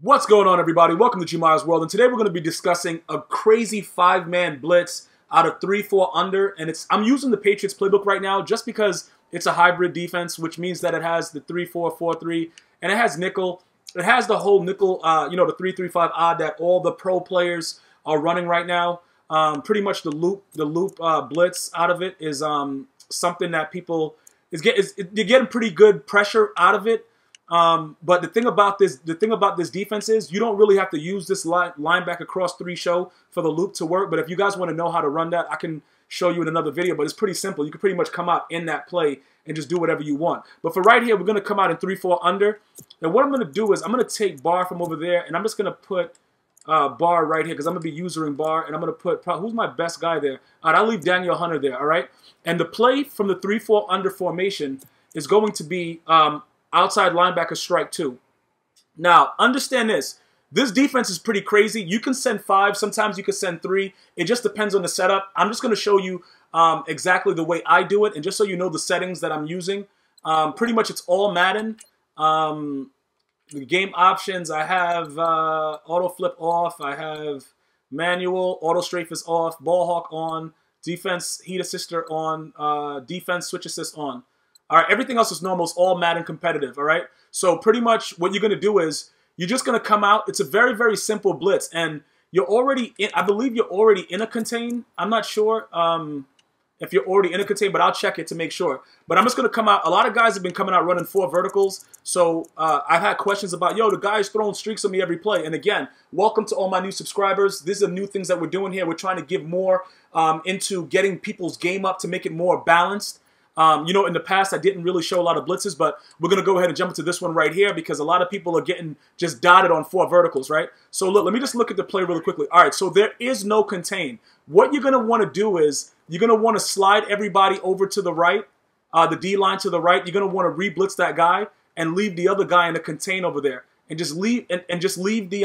What's going on, everybody? Welcome to GmiasWorld, and today we're going to be discussing a crazy 5-man blitz out of 3-4 under, and I'm using the Patriots playbook right now just because it's a hybrid defense, which means that it has the 3-4, 4-3, and it has nickel. It has the whole nickel, the 3-3-5 odd that all the pro players are running right now. Pretty much the loop blitz out of it is something that people they're getting pretty good pressure out of it. But the thing about this defense is you don't really have to use this linebacker across 3 show for the loop to work. But if you guys want to know how to run that, I can show you in another video. But it's pretty simple. You can pretty much come out in that play and just do whatever you want. But for right here, we're going to come out in 3-4 under. And what I'm going to do is I'm going to take bar from over there, and I'm just going to put bar right here because I'm going to be using bar. And I'm going to put, who's my best guy there? All right, I'll leave Daniel Hunter there, all right? And the play from the 3-4 under formation is going to be outside linebacker strike 2. Now, understand this. This defense is pretty crazy. You can send 5. Sometimes you can send 3. It just depends on the setup. I'm just going to show you exactly the way I do it. And just so you know the settings that I'm using, pretty much it's all Madden. The game options, I have auto flip off. I have manual, auto strafe is off, ball hawk on, defense heat assister on, defense switch assist on. All right, everything else is normal. It's all Madden competitive, all right? So pretty much what you're going to do is you're just going to come out. It's a very, very simple blitz. And you're already in, I believe you're already in a contain. I'm not sure if you're already in a contain, but I'll check it to make sure. But I'm just going to come out. A lot of guys have been coming out running 4 verticals. So I've had questions about, yo, the guy's throwing streaks on me every play. And again, welcome to all my new subscribers. These are new things that we're doing here. We're trying to give more into getting people's game up to make it more balanced. In the past, I didn't really show a lot of blitzes, but we're going to go ahead and jump into this one right here because a lot of people are getting just dotted on 4 verticals, right? So look, let me just look at the play really quickly. All right, so there is no contain. What you're going to want to do is you're going to want to slide everybody over to the right, the D line to the right. You're going to want to re-blitz that guy and leave the other guy in the contain over there. And just leave and just leave the,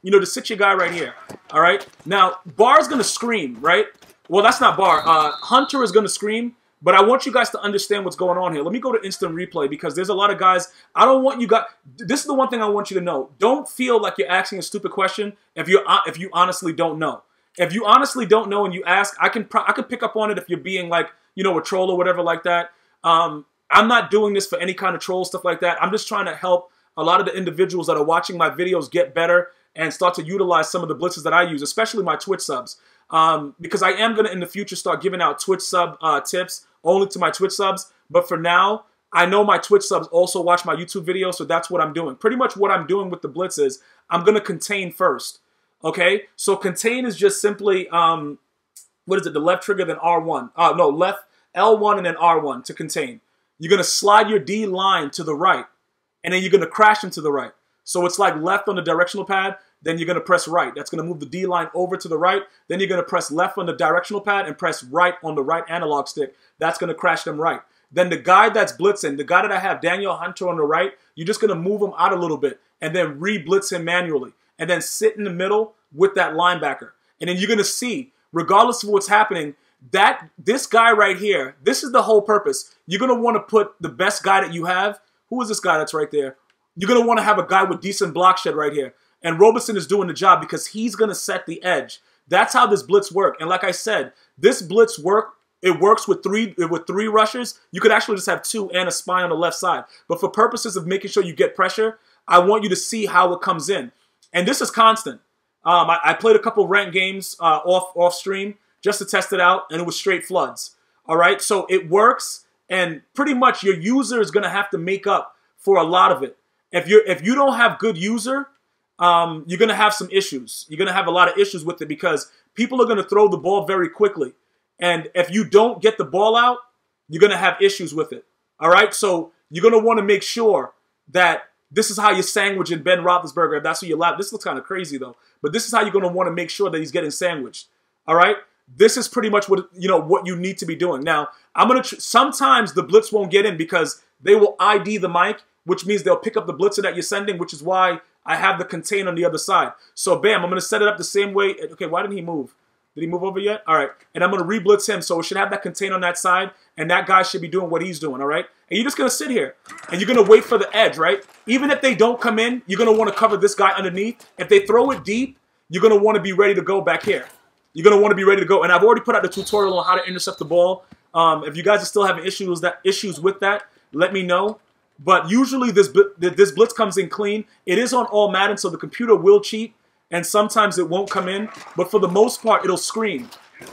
to sit your guy right here. All right? Now, Bar is going to scream, right? Well, that's not Bar. Hunter is going to scream. But I want you guys to understand what's going on here. Let me go to instant replay because there's a lot of guys. I don't want you guys. This is the one thing I want you to know. Don't feel like you're asking a stupid question if you honestly don't know. If you honestly don't know and you ask, I can pick up on it if you're being like, a troll or whatever like that. I'm not doing this for any kind of troll stuff like that. I'm just trying to help a lot of the individuals that are watching my videos get better and start to utilize some of the blitzes that I use, especially my Twitch subs. Because I am going to in the future start giving out Twitch sub tips only to my Twitch subs. But for now, I know my Twitch subs also watch my YouTube videos, so that's what I'm doing. Pretty much what I'm doing with the blitz is I'm going to contain first. Okay? So contain is just simply, the left trigger, then R1. Left L1 and then R1 to contain. You're going to slide your D line to the right, and then you're going to crash them to the right. So it's like left on the directional pad, then you're going to press right. That's going to move the D line over to the right. Then you're going to press left on the directional pad and press right on the right analog stick. That's going to crash them right. Then the guy that's blitzing, the guy that I have, Daniel Hunter on the right, you're just going to move him out a little bit and then re-blitz him manually. And then sit in the middle with that linebacker. And then you're going to see, regardless of what's happening, that this guy right here, this is the whole purpose. You're going to want to put the best guy that you have. Who is this guy that's right there? You're going to want to have a guy with decent block shed right here. And Robertson is doing the job because he's going to set the edge. That's how this blitz works. And like I said, this blitz it works with three rushers. You could actually just have 2 and a spy on the left side. But for purposes of making sure you get pressure, I want you to see how it comes in. And this is constant. I played a couple ranked games off stream just to test it out, and it was straight floods. All right, so it works, and pretty much your user is going to have to make up for a lot of it. If you don't have good user, you're going to have some issues. You're going to have a lot of issues with it because people are going to throw the ball very quickly. And if you don't get the ball out, you're going to have issues with it. All right? So you're going to want to make sure that this is how you're sandwiching Ben Roethlisberger. If that's what you lap. This looks kind of crazy, though. But this is how you're going to want to make sure that he's getting sandwiched. All right? This is pretty much what you need to be doing. Now, I'm going to sometimes the blitz won't get in because they will ID the mic, which means they'll pick up the blitzer that you're sending, which is why I have the contain on the other side. So, bam, I'm going to set it up the same way. Okay, why didn't he move? Did he move over yet? All right. And I'm going to re-blitz him, so it should have that contain on that side, and that guy should be doing what he's doing, all right? And you're just going to sit here, and you're going to wait for the edge, right? Even if they don't come in, you're going to want to cover this guy underneath. If they throw it deep, you're going to want to be ready to go back here. You're going to want to be ready to go. And I've already put out the tutorial on how to intercept the ball. If you guys are still having issues with that, let me know. But usually this blitz comes in clean. It is on all Madden, so the computer will cheat, and sometimes it won't come in. But for the most part, it'll scream.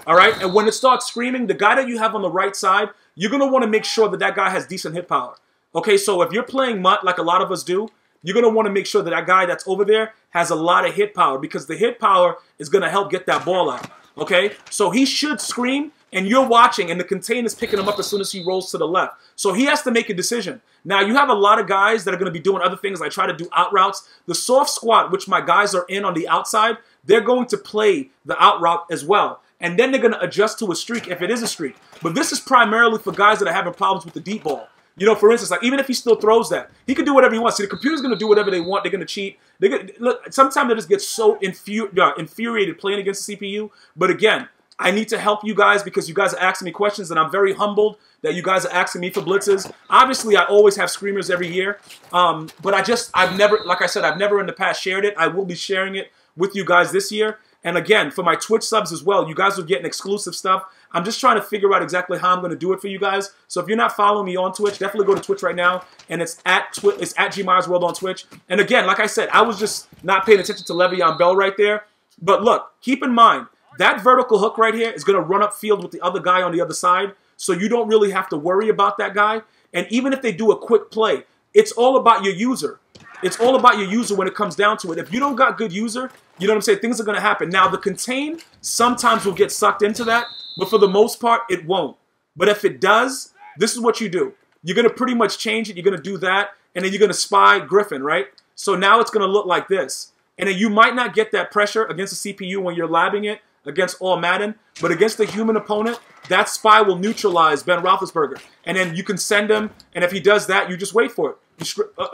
All right? And when it starts screaming, the guy that you have on the right side, you're going to want to make sure that that guy has decent hit power. Okay, so if you're playing MUT like a lot of us do, you're going to want to make sure that that guy that's over there has a lot of hit power, because the hit power is going to help get that ball out. Okay? So he should scream, and you're watching, and the container's picking him up as soon as he rolls to the left. So he has to make a decision. Now, you have a lot of guys that are going to be doing other things, like try to do out routes. The soft squat, which my guys are in on the outside, they're going to play the out route as well. And then they're going to adjust to a streak if it is a streak. But this is primarily for guys that are having problems with the deep ball. You know, for instance, like even if he still throws that, he can do whatever he wants. See, the computer's going to do whatever they want. They're going to cheat. Look, sometimes they just get so infuriated playing against the CPU. But again, I need to help you guys because you guys are asking me questions, and I'm very humbled that you guys are asking me for blitzes. Obviously, I always have screamers every year, but I've never, like I said, I've never in the past shared it. I will be sharing it with you guys this year. And again, for my Twitch subs as well, you guys are getting exclusive stuff. I'm just trying to figure out exactly how I'm going to do it for you guys. So if you're not following me on Twitch, definitely go to Twitch right now, and it's at GmiasWorld on Twitch. And again, like I said, I was just not paying attention to Le'Veon Bell right there. But look, keep in mind, that vertical hook right here is going to run upfield with the other guy on the other side, so you don't really have to worry about that guy. And even if they do a quick play, it's all about your user. It's all about your user when it comes down to it. If you don't got good user, you know what I'm saying, things are going to happen. Now, the contain sometimes will get sucked into that, but for the most part, it won't. But if it does, this is what you do. You're going to pretty much change it. You're going to do that, and then you're going to spy Griffin, right? So now it's going to look like this. And then you might not get that pressure against the CPU when you're labbing it against all Madden, but against the human opponent, that spy will neutralize Ben Roethlisberger. And then you can send him, and if he does that, you just wait for it.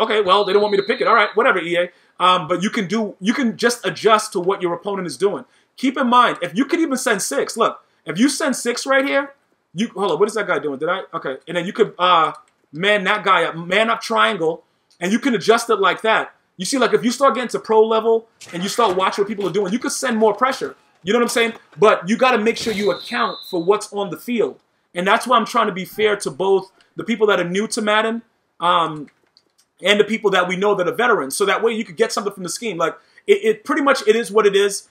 Okay, well, they don't want me to pick it. All right, whatever, EA. But you can just adjust to what your opponent is doing. Keep in mind, if you could even send 6, look, if you send 6 right here, hold on, what is that guy doing? Okay, and then you could man that guy up, man up triangle, and you can adjust it like that. You see, like if you start getting to pro level and you start watching what people are doing, you could send more pressure. You know what I'm saying? But you got to make sure you account for what's on the field. And that's why I'm trying to be fair to both the people that are new to Madden and the people that we know that are veterans. So that way you could get something from the scheme. Like, it pretty much, it is what it is.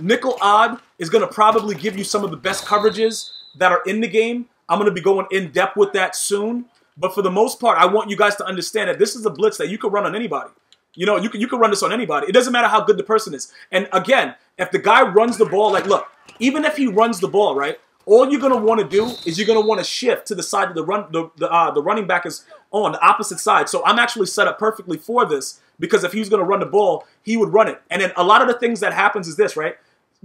Nickel Odd is going to probably give you some of the best coverages that are in the game. I'm going to be going in depth with that soon. But for the most part, I want you guys to understand that this is a blitz that you can run on anybody. You know, you can run this on anybody. It doesn't matter how good the person is. And again, if the guy runs the ball, like, look, even if he runs the ball, right, all you're going to want to do is you're going to want to shift to the side that the running back is on, the opposite side. So I'm actually set up perfectly for this because if he was going to run the ball, he would run it. And then a lot of the things that happens is this, right?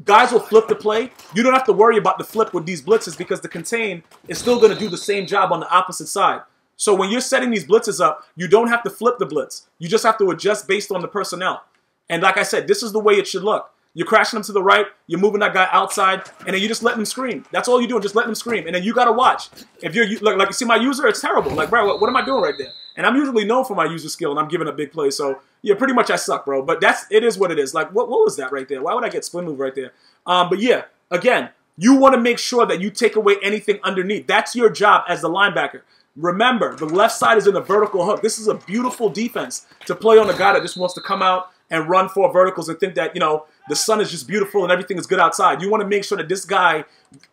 Guys will flip the play. You don't have to worry about the flip with these blitzes because the contain is still going to do the same job on the opposite side. So when you're setting these blitzes up, you don't have to flip the blitz. You just have to adjust based on the personnel. And like I said, this is the way it should look. You're crashing them to the right, you're moving that guy outside, and then you just let them scream. That's all you're doing, just let them scream. And then you got to watch. If you're like you see my user, it's terrible. Like, bro, what am I doing right there? And I'm usually known for my user skill, and I'm giving a big play. So, yeah, pretty much I suck, bro. But it is what it is. Like, what was that right there? Why would I get spin move right there? But, yeah, again, you want to make sure that you take away anything underneath. That's your job as the linebacker. Remember, the left side is in a vertical hook. This is a beautiful defense to play on a guy that just wants to come out and run 4 verticals and think that, you know, the sun is just beautiful and everything is good outside. You want to make sure that this guy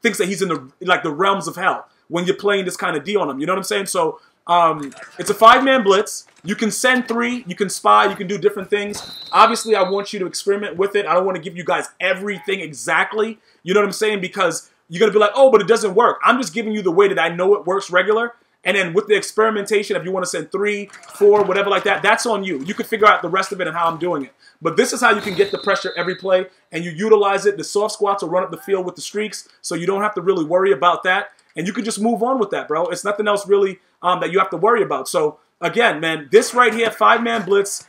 thinks that he's in the realms of hell when you're playing this kind of D on him. You know what I'm saying? So it's a 5-man blitz. You can send 3. You can spy. You can do different things. Obviously, I want you to experiment with it. I don't want to give you guys everything exactly. You know what I'm saying? Because you're going to be like, oh, but it doesn't work. I'm just giving you the way that I know it works regular. And then with the experimentation, if you want to send 3, 4, whatever like that, that's on you. You can figure out the rest of it and how I'm doing it. But this is how you can get the pressure every play, and you utilize it. The soft squats will run up the field with the streaks, so you don't have to really worry about that. And you can just move on with that, bro. It's nothing else really that you have to worry about. So, again, man, this right here, 5-man blitz,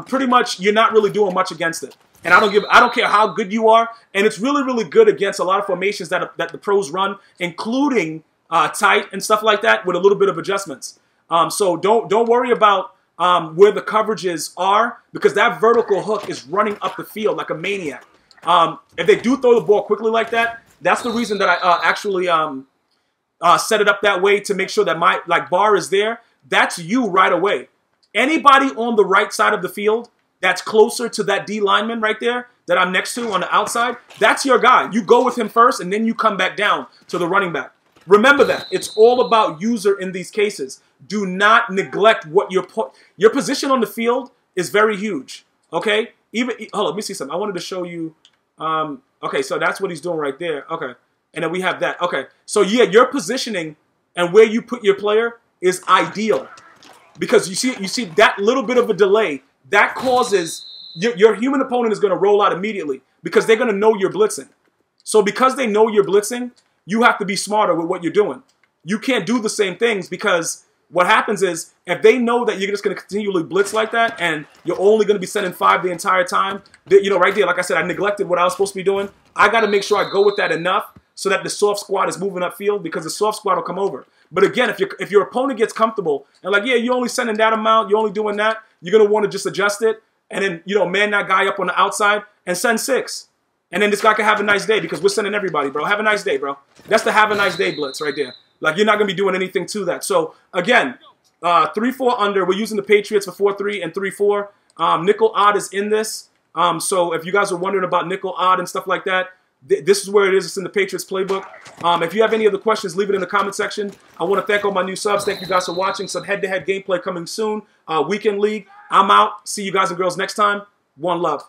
pretty much you're not really doing much against it. And I don't care how good you are. And it's really, really good against a lot of formations that the pros run, including tight and stuff like that, with a little bit of adjustments. So don't worry about where the coverages are, because that vertical hook is running up the field like a maniac. If they do throw the ball quickly like that, that's the reason that I actually set it up that way, to make sure that my bar is there. That's you right away. Anybody on the right side of the field that's closer to that D lineman right there that I'm next to on the outside, that's your guy. You go with him first, and then you come back down to the running back. Remember that. It's all about user in these cases. Do not neglect what your position on the field is very huge. Okay? Hold on, let me see something. I wanted to show you. Okay, so that's what he's doing right there. Okay. And then we have that. Okay. So yeah, your positioning and where you put your player is ideal. Because you see that little bit of a delay, that causes your human opponent is going to roll out immediately, because they're going to know you're blitzing. So because they know you're blitzing, you have to be smarter with what you're doing. You can't do the same things, because what happens is, if they know that you're just going to continually blitz like that, and you're only going to be sending 5 the entire time, right there, like I said, I neglected what I was supposed to be doing. I got to make sure I go with that enough so that the soft squad is moving upfield, because the soft squad will come over. But again, if your opponent gets comfortable and yeah, you're only sending that amount, you're only doing that, you're going to want to just adjust it, and then, man that guy up on the outside and send 6. And then this guy can have a nice day, because we're sending everybody, bro. Have a nice day, bro. That's the have a nice day blitz right there. You're not going to be doing anything to that. So, again, 3-4 under. We're using the Patriots for 4-3 and 3-4. Nickel odd is in this. So if you guys are wondering about nickel odd and stuff like that, this is where it is. It's in the Patriots playbook. If you have any other questions, leave it in the comment section. I want to thank all my new subs. Thank you guys for watching. Some head-to-head gameplay coming soon. Weekend League. I'm out. See you guys and girls next time. One love.